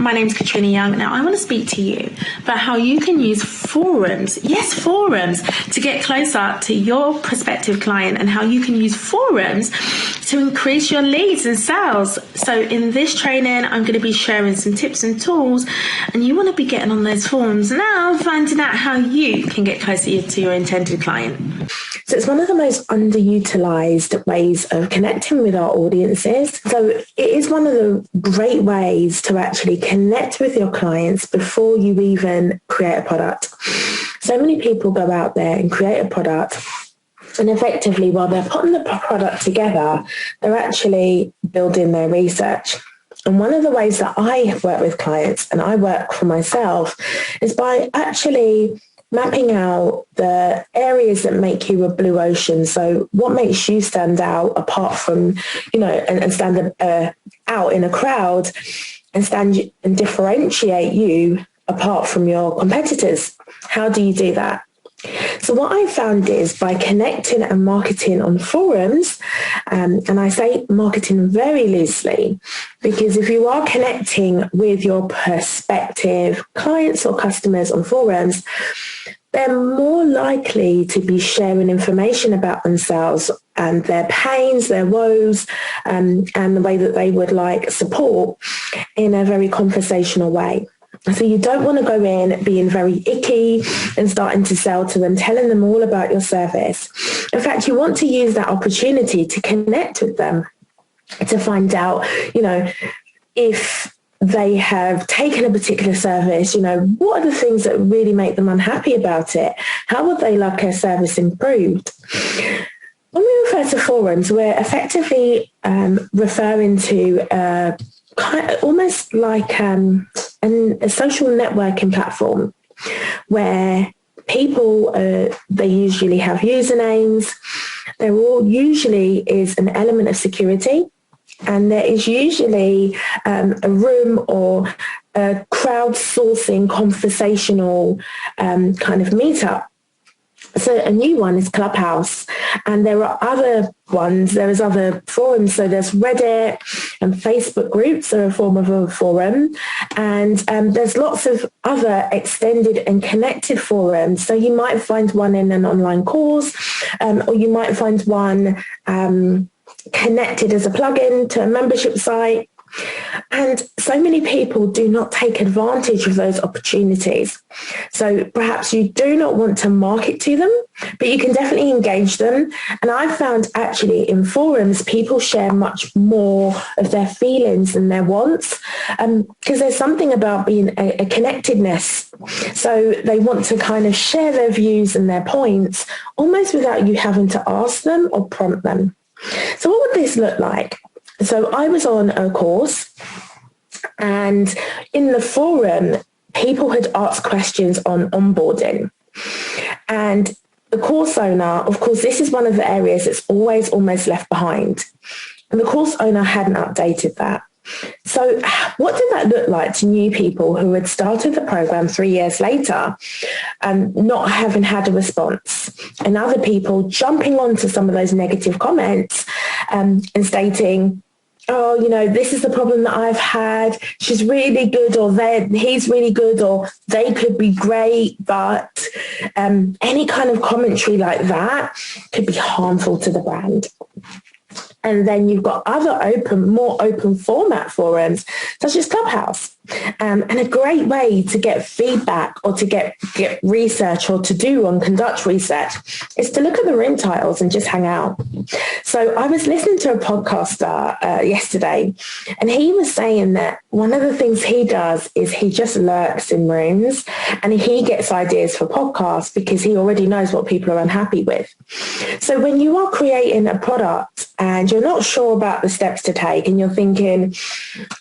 My name's Katrina Young. Now, I want to speak to you about how you can use forums, yes, forums, to get closer to your prospective client and how you can use forums to increase your leads and sales. So in this training, I'm going to be sharing some tips and tools, and you want to be getting on those forums now, finding out how you can get closer to your intended client. So it's one of the most underutilized ways of connecting with our audiences. So it is one of the great ways to actually connect with your clients before you even create a product. So many people go out there and create a product, and effectively while they're putting the product together, they're actually building their research. And one of the ways that I work with clients and I work for myself is by actually mapping out the areas that make you a blue ocean. So what makes you stand out apart from, and stand out in a crowd and stand and differentiate you apart from your competitors? How do you do that? So what I found is by connecting and marketing on forums, and I say marketing very loosely, because if you are connecting with your prospective clients or customers on forums, they're more likely to be sharing information about themselves and their pains, their woes, and the way that they would like support in a very conversational way. So you don't want to go in being very icky and starting to sell to them, telling them all about your service. In fact, you want to use that opportunity to connect with them, to find out, if they have taken a particular service, what are the things that really make them unhappy about it? How would they like a service improved? When we refer to forums, we're effectively referring to kind of almost like a social networking platform where people, they usually have usernames. There all usually is an element of security. And there is usually a room or a crowdsourcing conversational kind of meetup. So a new one is Clubhouse, and there are other ones. There is other forums. So there's Reddit and Facebook groups are a form of a forum, and there's lots of other extended and connected forums. So you might find one in an online course, or you might find one connected as a plugin to a membership site. And so many people do not take advantage of those opportunities. So perhaps you do not want to market to them, but you can definitely engage them. And I've found actually in forums, people share much more of their feelings and their wants, because there's something about being a connectedness. So they want to kind of share their views and their points almost without you having to ask them or prompt them. So what would this look like? So I was on a course, and in the forum, people had asked questions on onboarding. And the course owner, of course, this is one of the areas that's always almost left behind. And the course owner hadn't updated that. So what did that look like to new people who had started the program 3 years later and not having had a response, and other people jumping onto some of those negative comments and stating, oh, this is the problem that I've had. She's really good, or he's really good, or they could be great, but any kind of commentary like that could be harmful to the brand. And then you've got other more open format forums, such as Clubhouse. And a great way to get feedback or to get research or to do and conduct research is to look at the room titles and just hang out. So I was listening to a podcaster yesterday, and he was saying that one of the things he does is he just lurks in rooms and he gets ideas for podcasts because he already knows what people are unhappy with. So when you are creating a product and you're not sure about the steps to take and you're thinking,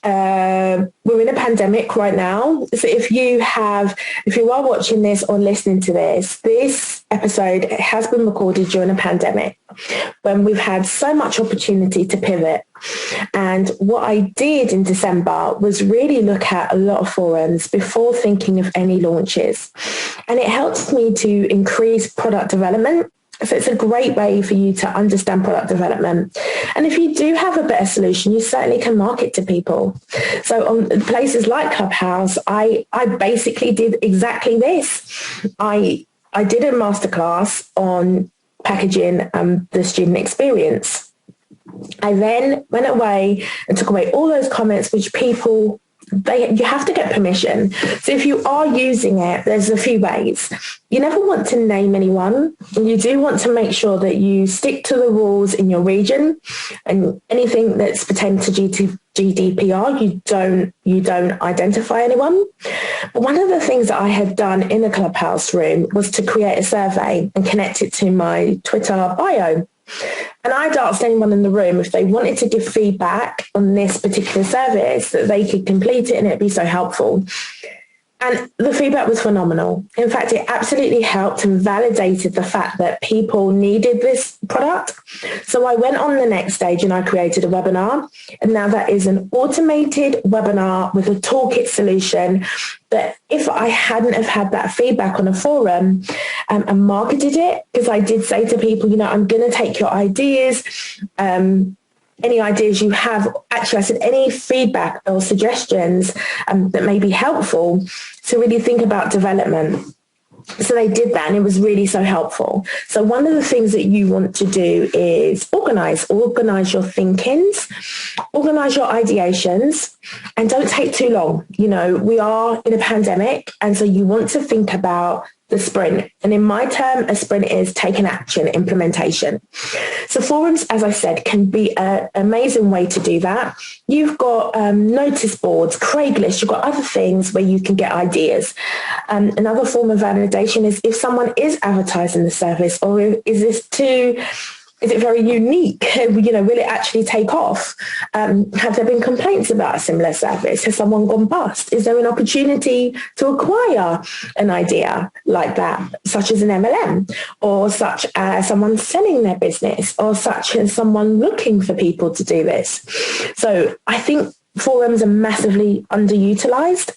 we're in a pandemic right now. So if you are watching this or listening to this episode has been recorded during a pandemic when we've had so much opportunity to pivot. And what I did in December was really look at a lot of forums before thinking of any launches. And it helped me to increase product development So it's a great way for you to understand product development. And if you do have a better solution, you certainly can market to people. So on places like Clubhouse, I basically did exactly this. I did a masterclass on packaging the student experience. I then went away and took away all those comments which people, you have to get permission. So if you are using it, there's a few ways. You never want to name anyone. You do want to make sure that you stick to the rules in your region, and anything that's pertaining to GDPR, you don't identify anyone. But one of the things that I had done in a Clubhouse room was to create a survey and connect it to my Twitter bio. And I'd asked anyone in the room if they wanted to give feedback on this particular service, that they could complete it and it'd be so helpful. And the feedback was phenomenal. In fact, it absolutely helped and validated the fact that people needed this product. So I went on the next stage and I created a webinar. And now that is an automated webinar with a toolkit solution that if I hadn't have had that feedback on a forum and marketed it, because I did say to people, I'm going to take your ideas, any ideas you have, actually I said any feedback or suggestions that may be helpful to really think about development. So they did that and it was really so helpful. So one of the things that you want to do is organize your thinkings, organize your ideations, and don't take too long. We are in a pandemic, and so you want to think about the sprint. And in my term, a sprint is taking action, implementation. So forums, as I said, can be an amazing way to do that. You've got notice boards, Craigslist, you've got other things where you can get ideas. Another form of validation is if someone is advertising the service, or is it very unique? Will it actually take off? Have there been complaints about a similar service? Has someone gone bust? Is there an opportunity to acquire an idea like that, such as an MLM, or such as someone selling their business, or such as someone looking for people to do this? So I think forums are massively underutilized.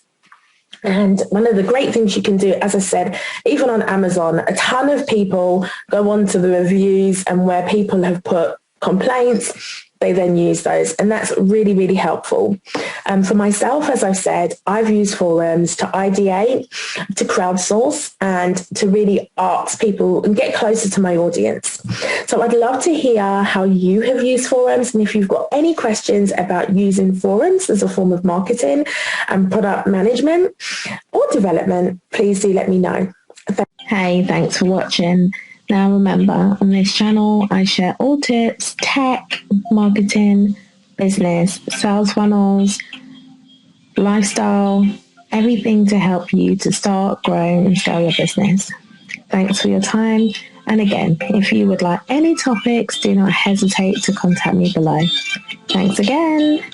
And one of the great things you can do, as I said, even on Amazon, a ton of people go on to the reviews, and where people have put complaints, they then use those. And that's really, really helpful. For myself, as I've said, I've used forums to ideate, to crowdsource, and to really ask people and get closer to my audience. So I'd love to hear how you have used forums. And if you've got any questions about using forums as a form of marketing and product management or development, please do let me know. Hey, thanks for watching. Now remember, on this channel, I share all tips, tech, marketing, business, sales funnels, lifestyle, everything to help you to start, grow, and scale your business. Thanks for your time. And again, if you would like any topics, do not hesitate to contact me below. Thanks again.